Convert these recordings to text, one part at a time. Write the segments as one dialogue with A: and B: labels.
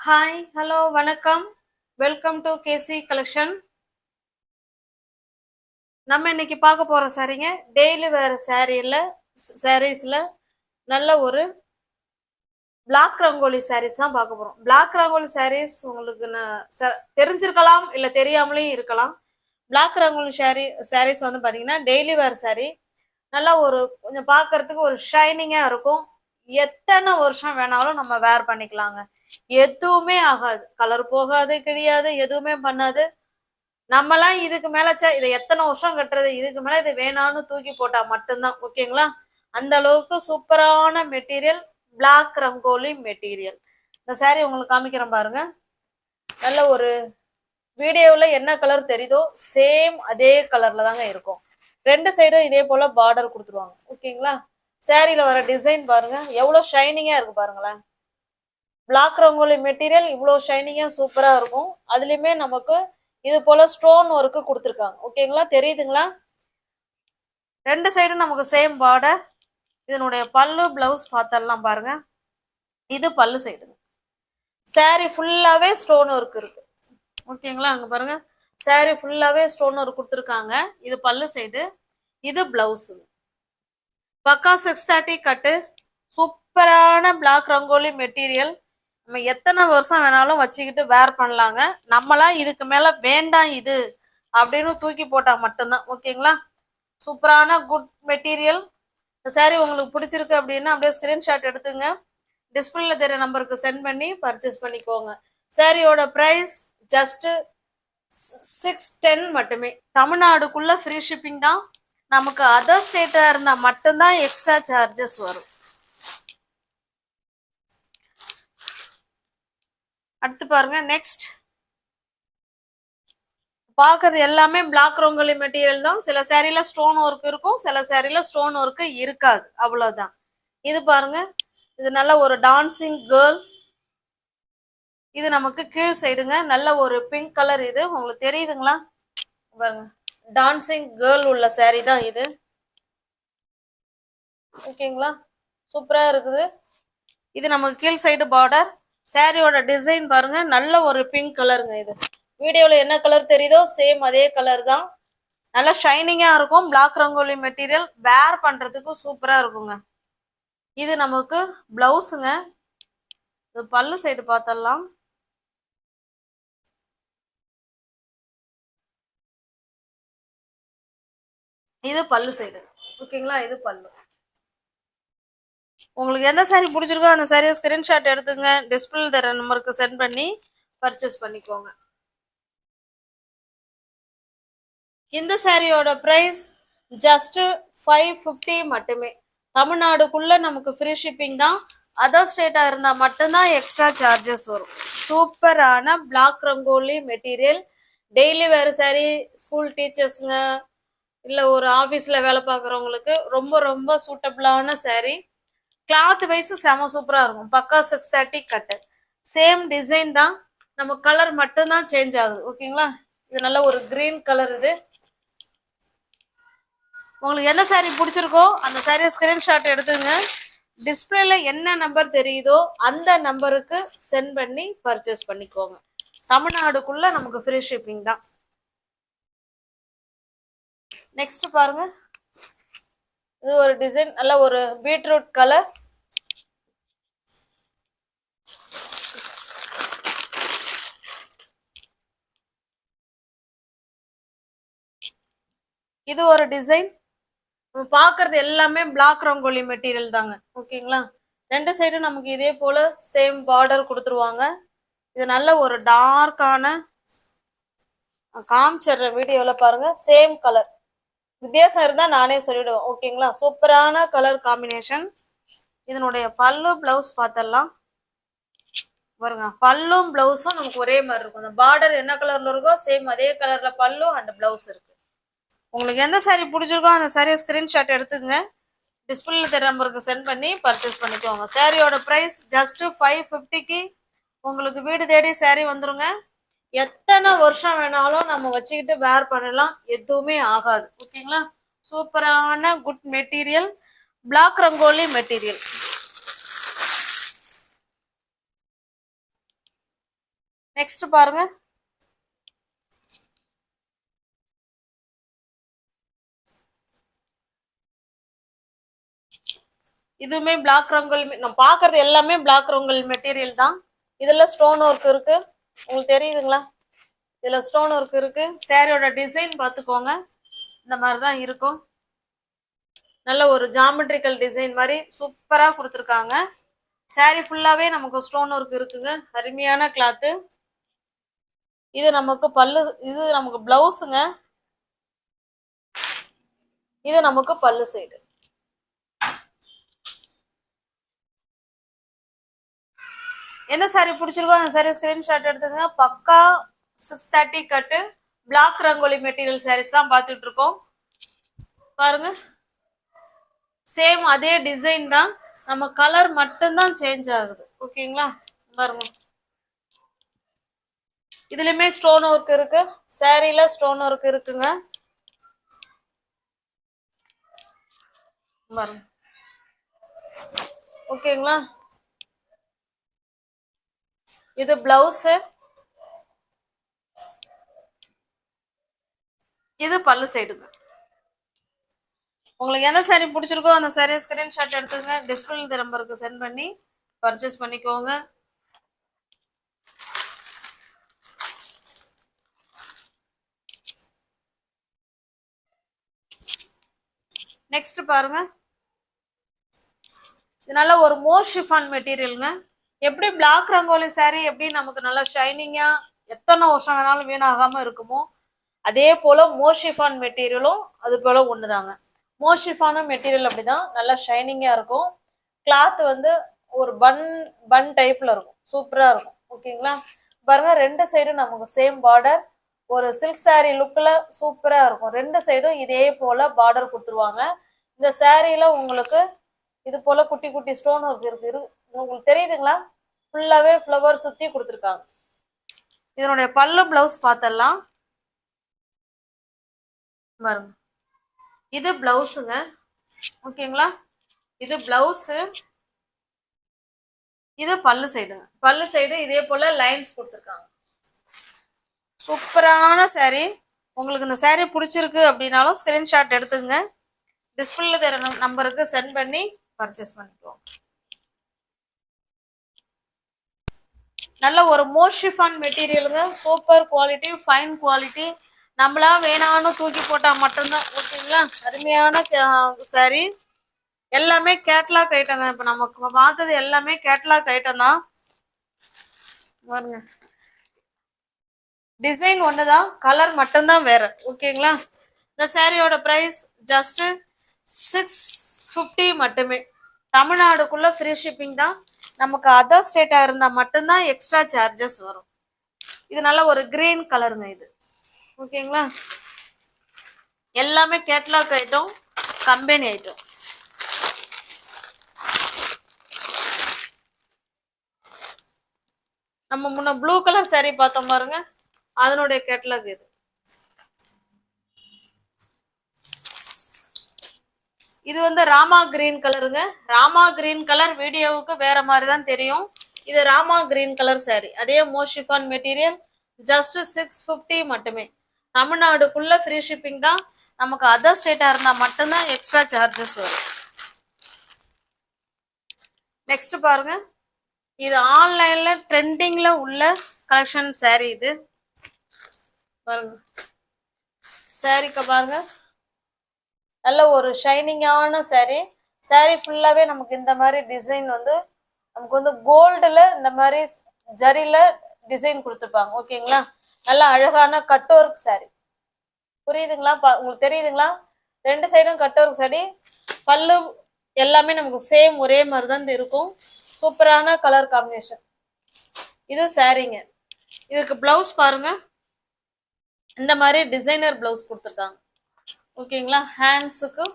A: Hi hello வணக்கம். Welcome to KC collection. நம்ம இன்னைக்கு பார்க்க போற சாரீங்க டெய்லி வேர் சாரீஸ்ல நல்ல ஒரு பிளாக் ரங்கோலி சாரீஸ் தான் பார்க்க போறோம். பிளாக் ரங்கோலி சாரீஸ் உங்களுக்கு தெரிஞ்சிருக்கலாம் இல்ல தெரியாமலே இருக்கலாம். பிளாக் ரங்கோலி சாரீஸ் வந்து பாத்தீங்கன்னா டெய்லி வேர் சாரீ நல்லா ஒரு கொஞ்சம் பார்க்கறதுக்கு ஒரு ஷைனிங்கா இருக்கும். எத்தனை வருஷம் வேணாலும் நம்ம வேர் பண்ணிக்கலாங்க. எதுவுமே ஆகாது, கலர் போகாது, கிடையாது, எதுவுமே பண்ணாது. நம்மலாம் இதுக்கு மேல இதை எத்தனை வருஷம் கட்டுறது, இதுக்கு மேல இது வேணான்னு தூக்கி போட்டா மட்டும்தான். ஓகேங்களா? அந்த அளவுக்கு சூப்பரான மெட்டீரியல் பிளாக் ரங்கோலி மெட்டீரியல். இந்த சாரீ உங்களுக்கு காமிக்கிறேன் பாருங்க. நல்ல ஒரு வீடியோவில் என்ன கலர் தெரியுதோ சேம் அதே கலர்ல தாங்க இருக்கும். ரெண்டு சைடும் இதே போல பார்டர் கொடுத்துருவாங்க. ஓகேங்களா? சாரியில வர டிசைன் பாருங்க எவ்வளவு ஷைனிங்கா இருக்கு பாருங்களேன். பிளாக் ரங்கோலி மெட்டீரியல் இவ்வளவு ஷைனிங்கா சூப்பரா இருக்கும். அதுலயுமே நமக்கு இது போல ஸ்டோன் ஒர்க்கு கொடுத்துருக்காங்க. ஓகேங்களா? தெரியுதுங்களா? ரெண்டு சைடும் நமக்கு சேம் பார்டர். இதனுடைய பல்லு பிளவுஸ் பார்த்தலாம் பாருங்க. இது பல்லு சைடு. சாரி ஃபுல்லாவே ஸ்டோன் ஒர்க் இருக்கு. ஓகேங்களா? அங்க பாருங்க, சாரி ஃபுல்லாவே ஸ்டோன் ஒர்க் கொடுத்துருக்காங்க. இது பல்லு சைடு, இது பிளவுஸ். பக்கா 630 கட்டு, சூப்பரான பிளாக் ரங்கோலி மெட்டீரியல். நம்ம எத்தனை வருஷம் வேணாலும் வச்சுக்கிட்டு வேர் பண்ணலாங்க. நம்மளாம் இதுக்கு மேல வேண்டாம் இது அப்படின்னு தூக்கி போட்டா மட்டும்தான். ஓகேங்களா? சூப்பரான குட் மெட்டீரியல். இந்த சாரீ உங்களுக்கு பிடிச்சிருக்கு அப்படின்னா அப்படியே ஸ்கிரீன்ஷாட் எடுத்துங்க, டிஸ்பிளேல தெரிய நம்பருக்கு சென்ட் பண்ணி பர்ச்சேஸ் பண்ணிக்கோங்க. சாரியோட பிரைஸ் ஜஸ்ட் 610 மட்டுமே. தமிழ்நாடுக்குள்ள ஃப்ரீ ஷிப்பிங் தான். நமக்கு அதர் ஸ்டேட்டா இருந்தா மட்டும்தான் எக்ஸ்ட்ரா சார்ஜஸ் வரும். அடுத்து பாருங்க, நெக்ஸ்ட் பாக்குறது எல்லாமே பிளாக் ரங்கோலி மெட்டீரியல் தான். சில சாரில ஸ்டோன் ஒர்க் இருக்கும், சில சாரில ஸ்டோன் ஒர்க் இருக்காது, அவ்வளவுதான். இது பாருங்க, இது நல்ல ஒரு டான்சிங் கேர்ள். இது நமக்கு கீழ் சைடுங்க. நல்ல ஒரு பிங்க் கலர். இது உங்களுக்கு தெரியுதுங்களா பாருங்க, டான்சிங் கேர்ள் உள்ள சாரி தான் இது. ஓகேங்களா? சூப்பரா இருக்குது. இது நமக்கு கீழ் சைடு பார்டர். சாரியோட டிசைன் பாருங்க, நல்ல ஒரு பிங்க் கலருங்க. இது வீடியோல என்ன கலர் தெரியுதோ சேம் அதே கலர் தான். நல்லா ஷைனிங்கா இருக்கும். பிளாக் ரங்கோலி மெட்டீரியல் வேர் பண்றதுக்கு சூப்பரா இருக்குங்க. இது நமக்கு பிளவுஸுங்க. இது பல்லு சைடு பார்த்தலாம். இது பல்லு சைடு. ஓகேங்களா? இது பல்லு. உங்களுக்கு எந்த சாரி பிடிச்சிருக்கோ அந்த சாரியை ஸ்கிரீன்ஷாட் எடுத்துங்க, டிஸ்பிளே தர நம்பருக்கு சென்ட் பண்ணி பர்ச்சேஸ் பண்ணிக்கோங்க. இந்த சாரியோட பிரைஸ் ஜஸ்ட் 550 மட்டுமே. தமிழ்நாடுக்குள்ள நமக்கு ஃப்ரீ ஷிப்பிங் தான். அதர் ஸ்டேட்டா இருந்தா மட்டும்தான் எக்ஸ்ட்ரா சார்ஜஸ் வரும். சூப்பரான பிளாக் ரங்கோலி மெட்டீரியல். டெய்லி வேறு சாரி, ஸ்கூல் டீச்சர்ஸுங்க இல்லை ஒரு ஆஃபீஸில் வேலை பார்க்குறவங்களுக்கு ரொம்ப ரொம்ப சூட்டபிளான சாரி. கிளாத் வைஸ் செம சூப்பராக இருக்கும். பக்கா 630 கட்டு. சேம் டிசைன் தான், நம்ம கலர் மட்டும்தான் சேஞ்ச் ஆகுது. ஓகேங்களா? இது நல்ல ஒரு கிரீன் கலர். இது உங்களுக்கு என்ன சாரி பிடிச்சிருக்கோ அந்த சாரியை ஸ்கிரீன்ஷாட் எடுத்துங்க, டிஸ்பிளேல என்ன நம்பர் தெரியுதோ அந்த நம்பருக்கு சென்ட் பண்ணி பர்ச்சேஸ் பண்ணிக்கோங்க. தமிழ்நாடுக்குள்ள நமக்கு ஃப்ரீ ஷிப்பிங் தான். நெக்ஸ்ட் பாருங்க, இது ஒரு டிசைன், நல்ல ஒரு பீட்ரூட் கலர். இது ஒரு டிசைன். பாக்குறது எல்லாமே பிளாக் ரங்கோலி மெட்டீரியல் தாங்க. ஓகேங்களா? ரெண்டு சைடும் நமக்கு இதே போல சேம் பார்டர் கொடுத்துருவாங்க. இது நல்ல ஒரு டார்க்கான, காமிச்சிடுற வீடியோல பாருங்க, சேம் கலர். வித்தியாசம் இருந்தா நானே சொல்லிடுவேன். ஓகேங்களா? சூப்பரான கலர் காம்பினேஷன். இதனுடைய பல்லு பிளவுஸ் பார்த்தலாம் பாருங்க. பல்லும் பிளவுஸும் நமக்கு ஒரே மாதிரி இருக்கும். அந்த பார்டர் என்ன கலர்ல இருக்கோ சேம் அதே கலர்ல பல்லு அண்ட் பிளவுஸ் இருக்கு. உங்களுக்கு எந்த சாரி பிடிச்சிருக்கோ அந்த சாரியை ஸ்கிரீன்ஷாட் எடுத்துக்கங்க, டிஸ்பிளேல தெரிய நம்பருக்கு சென்ட் பண்ணி பர்ச்சேஸ் பண்ணிக்கோங்க. சாரியோட பிரைஸ் ஜஸ்ட் 550க்கு உங்களுக்கு வீடு தேடி சாரி வந்துருங்க. எத்தனை வருஷம் வேணாலும் நம்ம வச்சுக்கிட்டு வேர் பண்ணலாம், எதுவுமே ஆகாது. ஓகேங்களா? சூப்பரான good material, black rangoli material. Next பாருங்க, இதுவுமே பிளாக் ரங்கோலி. நம்ம பாக்குறது எல்லாமே பிளாக் ரங்கோலி மெட்டீரியல் தான். இதுல ஸ்டோன் ஒர்க் இருக்கு, உங்களுக்கு தெரியுதுங்களா? இதுல ஸ்டோன் ஒர்க் இருக்கு. சாரியோட டிசைன் பார்த்துக்கோங்க, இந்த மாதிரி தான் இருக்கும். நல்ல ஒரு ஜாமெட்ரிக்கல் டிசைன் மாதிரி சூப்பரா கொடுத்துருக்காங்க. சாரி ஃபுல்லாவே நமக்கு ஸ்டோன் ஒர்க் இருக்குங்க. அருமையான கிளாத்து. இது நமக்கு பல்லு, இது நமக்கு பிளவுஸுங்க. இது நமக்கு பல்லு சைடு. எந்த சாரி பிடிச்சிருக்கோ அந்த சாரி ஸ்கிரீன்ஷாட் எடுத்துங்க. பக்கா 630 கட்டு பிளாக் ரங்கோலி மெட்டீரியல் சாரீஸ் தான் பார்த்துட்டு இருக்கோம். பாருங்க, சேம் அதே டிசைன் தான், நம்ம கலர் மட்டும்தான் சேஞ்ச் ஆகுது. ஓகேங்களா? பாருங்க, இதுலயுமே ஸ்டோன் ஒர்க் இருக்கு. சாரியில ஸ்டோன் ஒர்க் இருக்குங்க. பாருங்க, ஓகேங்களா? இது பிளவுஸ், இது பல்லு சைடுங்க. உங்களுக்கு எந்த சாரி பிடிச்சிருக்கோ அந்த சாரியை ஸ்கிரீன்ஷாட் எடுத்துங்க. டிஸ்பிளே நம்பருக்கு சென்ட் பண்ணி பர்ச்சேஸ் பண்ணிக்கோங்க. நெக்ஸ்ட் பாருங்க, இது நல்ல ஒரு மோர் ஷிஃபான் மெட்டீரியலுங்க. எப்படி பிளாக் ரங்கோலி சாரி எப்படி நமக்கு நல்லா ஷைனிங்கா எத்தனை வருஷம் வேணாலும் வீணாகாம இருக்குமோ, அதே போல மோர் ஷிஃபான் மெட்டீரியலும் அது போல ஒண்ணுதாங்க. மோர் ஷிஃபானும் மெட்டீரியல் அப்படிதான், நல்லா ஷைனிங்கா இருக்கும். கிளாத் வந்து ஒரு பன் பன் டைப்ல இருக்கும், சூப்பரா இருக்கும். ஓகேங்களா? பாருங்க, ரெண்டு சைடும் நமக்கு சேம் பார்டர், ஒரு சில்க் சாரி லுக்ல சூப்பரா இருக்கும். ரெண்டு சைடும் இதே போல பார்டர் கொடுத்துருவாங்க. இந்த சாரியில உங்களுக்கு இது போல குட்டி குட்டி ஸ்டோன் ஒர்க் இருக்கு, உங்களுக்கு தெரியுதுங்களா? ஃபுல்லாவே ஃப்ளவர் சுத்தி கொடுத்துருக்காங்க. இதனுடைய பல்லு பிளவுஸ் பார்த்தலாம். பாருங்க, இது பிளவுஸுங்க. ஓகேங்களா? இது பிளவுஸ், இது பல்லு சைடுங்க. பல்லு சைடு இதே போல லைன்ஸ் கொடுத்துருக்காங்க. சூப்பரான சாரி. உங்களுக்கு இந்த சாரி பிடிச்சிருக்கு அப்படின்னாலும் ஸ்கிரீன்ஷாட் எடுத்துங்க. டிஸ்பிளேல தர நம்பருக்கு சென்ட் பண்ணி பர்ச்சேஸ் பண்ணிக்குவோம். நல்ல ஒரு மோர் ஷிஃபான் மெட்டீரியலுங்க. Super quality, fine quality. நம்மளா வேணான்னு தூக்கி போட்டா மட்டும்தான். ஓகேங்களா? அருமையான சாரி. எல்லாமே கேட்லாக் ஐட்டம். இப்ப நமக்கு பார்த்தது எல்லாமே கேட்லாக் ஐட்டம் தான். பாருங்க, டிசைன் ஒண்ணுதான், கலர் மட்டும்தான் வேற. ஓகேங்களா? இந்த சாரியோட பிரைஸ் ஜஸ்ட் 650 மட்டுமே. தமிழ்நாடுக்குள்ள ஃப்ரீ ஷிப்பிங் தான். நமக்கு அதர் ஸ்டேட்டா இருந்தா மட்டும்தான் எக்ஸ்ட்ரா சார்ஜஸ் வரும். இது நல்ல ஒரு கிரீன் கலருங்க இது. ஓகேங்களா? எல்லாமே கேட்லாக் ஐட்டம், கம்பெனி ஐட்டம். நம்ம முன்ன ப்ளூ கலர் சாரி பார்த்தோம் பாருங்க, அதனுடைய கேட்லாக் இது. இது வந்து ராமா கிரீன் கலருங்க. ராமா கிரீன் கலர் வீடியோவுக்கு வேற மாதிரி தான் தெரியும். இது ராமா கிரீன் கலர் சாரி, அதே மோர் ஷிஃபான் மெட்டீரியல், ஜஸ்ட் 650 மட்டுமே. தமிழ்நாடுக்குள்ள ஃப்ரீ ஷிப்பிங் தான். நமக்கு அதர் ஸ்டேட்டா இருந்தா மட்டும்தான் எக்ஸ்ட்ரா சார்ஜஸ் வரும். நெக்ஸ்ட் பாருங்க, இது ஆன்லைன்ல ட்ரெண்டிங்ல உள்ள கலெக்ஷன் சாரி. இது பாருங்க, சாரிக்கு பாருங்க, நல்ல ஒரு ஷைனிங்கான சாரி. சாரி ஃபுல்லாவே நமக்கு இந்த மாதிரி டிசைன் வந்து நமக்கு வந்து கோல்டுல இந்த மாதிரி ஜரில டிசைன் கொடுத்துருப்பாங்க. ஓகேங்களா? நல்ல அழகான கட் ஒர்க் சாரி. புரியுதுங்களா? உங்களுக்கு தெரியுதுங்களா? ரெண்டு சைடும் கட் ஒர்க் சாரி. பல்லு எல்லாமே நமக்கு சேம் ஒரே மாதிரி தான் இருக்கும். சூப்பரான கலர் காம்பினேஷன். இது சாரிங்க. இதுக்கு பிளவுஸ் பாருங்க, இந்த மாதிரி டிசைனர் பிளவுஸ் கொடுத்துருக்காங்க. ஓகேங்களா? ஹேண்ட்ஸுக்கும்,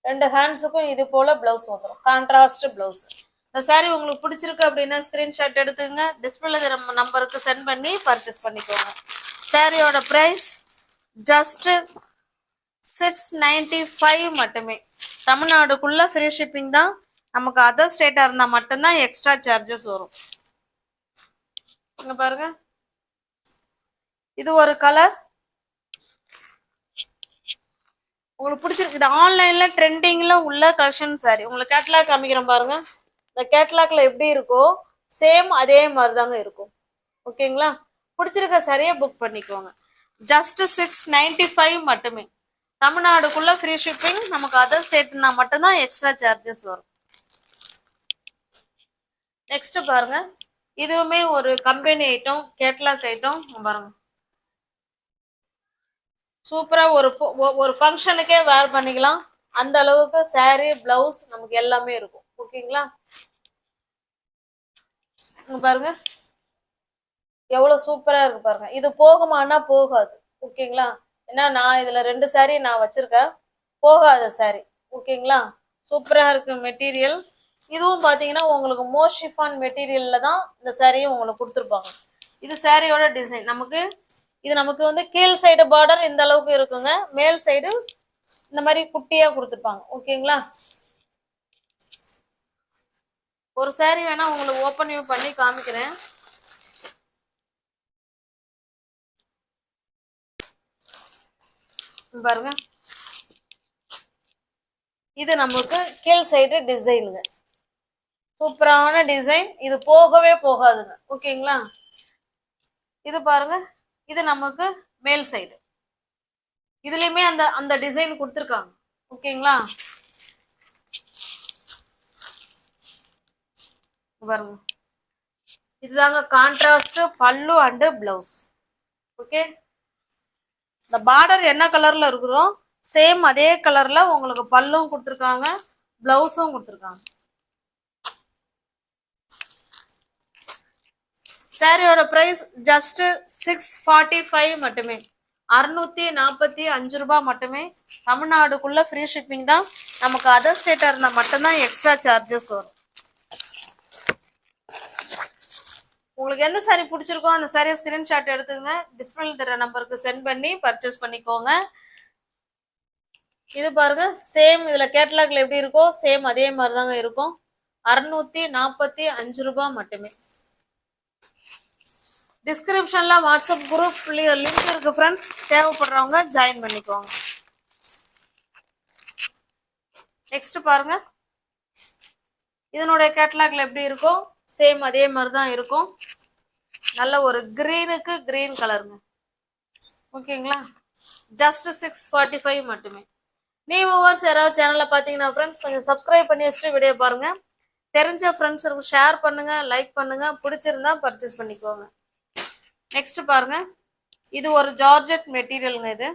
A: ரெண்டு ஹேண்ட்ஸுக்கும் இது போல பிளவுஸ் வந்துடும், கான்ட்ராஸ்ட் பிளவுஸ். இந்த சாரி உங்களுக்கு பிடிச்சிருக்கு அப்படின்னா ஸ்கிரீன்ஷாட் எடுத்துங்க. டிஸ்பிளே நம்பருக்கு சென்ட் பண்ணி பர்ச்சேஸ் பண்ணிக்கோங்க. சாரியோட பிரைஸ் ஜஸ்ட் 695 மட்டுமே. தமிழ்நாடுக்குள்ள ஃப்ரீ ஷிப்பிங் தான். நமக்கு அதர் ஸ்டேட்டா இருந்தா மட்டும்தான் எக்ஸ்ட்ரா சார்ஜஸ் வரும். இங்க பாருங்க, இது ஒரு கலர் உங்களுக்கு பிடிச்சிருக்கு. இது ஆன்லைன்ல ட்ரெண்டிங்ல உள்ள கலெக்ஷன் சாரி. உங்களுக்கு கேட்லாக் காமிக்கிறேன் பாருங்க. இந்த கேட்லாக்ல எப்படி இருக்கோ சேம் அதே மாதிரி தாங்க இருக்கும். ஓகேங்களா? பிடிச்சிருக்க சாரியை புக் பண்ணிக்கோங்க. ஜஸ்ட் 695 மட்டுமே. தமிழ்நாடுக்குள்ள ஃப்ரீ ஷிப்பிங். நமக்கு அதர் ஸ்டேட்னா மட்டும்தான் எக்ஸ்ட்ரா சார்ஜஸ் வரும். நெக்ஸ்ட் பாருங்க, இதுவுமே ஒரு கம்பெனி ஐட்டம், கேட்லாக் ஐட்டம் பாருங்க. சூப்பரா ஒரு ஃபங்க்ஷனுக்கே வேர் பண்ணிக்கலாம். அந்த அளவுக்கு சாரி பிளவுஸ் நமக்கு எல்லாமே இருக்கும். ஓகேங்களா? பாருங்க எவ்வளவு சூப்பரா இருக்கு பாருங்க. இது போகுமானா போகாது. ஓகேங்களா? ஏன்னா நான் இதுல 2 சாரி நான் வச்சிருக்கேன். போகாத சாரி. ஓகேங்களா? சூப்பரா இருக்கு மெட்டீரியல். இதுவும் பாத்தீங்கன்னா உங்களுக்கு மோஷிஃபான் மெட்டீரியல்ல தான் இந்த சாரியும் உங்களுக்கு கொடுத்துருப்பாங்க. இது சாரியோட டிசைன். நமக்கு வந்து கீழ் சைடு பார்டர் இந்த அளவுக்கு இருக்குங்க. மேல் சைடு இந்த மாதிரி குட்டியா கொடுத்துருப்பாங்க. ஓகேங்களா? ஒரு சாரி வேணா உங்களுக்கு ஓப்பன் பண்ணி காமிக்கிறேன். பாருங்க, இது நமக்கு கீழ் சைடு டிசைனுங்க. சூப்பரான டிசைன். இது போகவே போகாதுங்க. ஓகேங்களா? இது பாருங்க, இது நமக்கு மேல் சைடு. இதுலயுமே அந்த அந்த டிசைன் கொடுத்துருக்காங்க. ஓகேங்களா? பாருங்க, இதுதாங்க கான்ட்ராஸ்ட் பல்லு அண்ட் பிளவுஸ். ஓகே, இந்த பார்டர் என்ன கலர்ல இருக்குதோ சேம் அதே கலர்ல உங்களுக்கு பல்லும் கொடுத்துருக்காங்க, பிளவுஸும் கொடுத்துருக்காங்க. சாரியோட பிரைஸ் ஜஸ்ட் 645 மட்டுமே. 645 ரூபாய் மட்டுமே. தமிழ்நாடுக்குள்ள ஃப்ரீ ஷிப்பிங் தான். நமக்கு அதர் ஸ்டேட்டா இருந்தா மட்டும்தான் எக்ஸ்ட்ரா சார்ஜஸ் வரும். உங்களுக்கு எந்த சாரி பிடிச்சிருக்கோ அந்த சாரியை ஸ்கிரீன்ஷாட் எடுத்துக்கங்க. டிஸ்பிளேல தர நம்பருக்கு சென்ட் பண்ணி பர்ச்சேஸ் பண்ணிக்கோங்க. இது பாருங்க, சேம் இதுல கேட்டலாக்ல எப்படி இருக்கோ சேம் அதே மாதிரி தாங்க இருக்கும். 645 ரூபாய் மட்டுமே. டிஸ்கிரிப்ஷன்ல வாட்ஸ்அப் குரூப் லிங்க் இருக்கு ஃப்ரெண்ட்ஸ். தேவைப்படுறவங்க ஜாயின் பண்ணிக்கோங்க. நெக்ஸ்ட் பாருங்க, இதனுடைய கேட்டலாக்ல எப்படி இருக்கும் சேம் அதே மாதிரி தான் இருக்கும். நல்ல ஒரு கிரீனுக்கு கிரீன் கலருங்க. ஓகேங்களா? ஜஸ்ட் 645 மட்டுமே. நியூ வியூவர்ஸ் யாராவது சேனல்ல பாத்தீங்கன்னா ஃப்ரெண்ட்ஸ் கொஞ்சம் சப்ஸ்கிரைப் பண்ணி வச்சுட்டு வீடியோ பாருங்க. தெரிஞ்ச ஃப்ரெண்ட்ஸுக்கு ஷேர் பண்ணுங்க, லைக் பண்ணுங்க. பிடிச்சிருந்தா பர்ச்சேஸ் பண்ணிக்கோங்க. நெக்ஸ்ட் பாருங்க, இது ஒரு ஜார்ஜெட் மெட்டீரியலுங்க. இது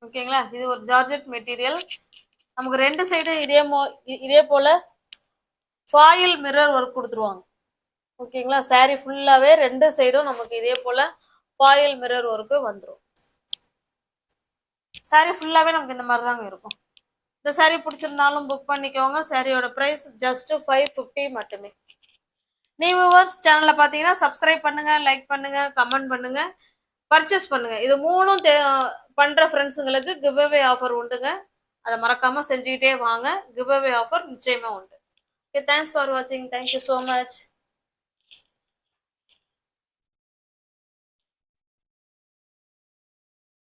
A: ஓகேங்களா? இது ஒரு ஜார்ஜெட் மெட்டீரியல். நமக்கு 2 சைடு இதே போல ஃபாயில் மிரர் ஒர்க் கொடுத்துருவாங்க. ஓகேங்களா? சாரி ஃபுல்லாவே 2 சைடும் நமக்கு இதே போல ஃபாயில் மிரர் ஒர்க்கு வந்துடும். சாரி ஃபுல்லாவே நமக்கு இந்த மாதிரி தாங்க இருக்கும். இந்த சாரி பிடிச்சிருந்தாலும் புக் பண்ணிக்கோங்க. சாரியோட பிரைஸ் ஜஸ்ட் 550 மட்டுமே. நியூ வியூவர்ஸ் சேனல்ல பாத்தீங்கன்னா சப்ஸ்கிரைப் பண்ணுங்க, லைக் பண்ணுங்க, கமெண்ட் பண்ணுங்க, பர்ச்சேஸ் பண்ணுங்க. இது 3ம் பண்ற ஃப்ரெண்ட்ஸுங்களுக்கு கிவ் அவே ஆஃபர் உண்டுங்க. அதை மறக்காம செஞ்சுக்கிட்டே வாங்க. கிவ் அவே ஆஃபர் நிச்சயமா உண்டு. ஓகே, தேங்க்ஸ் ஃபார் வாட்சிங். Thank you so much.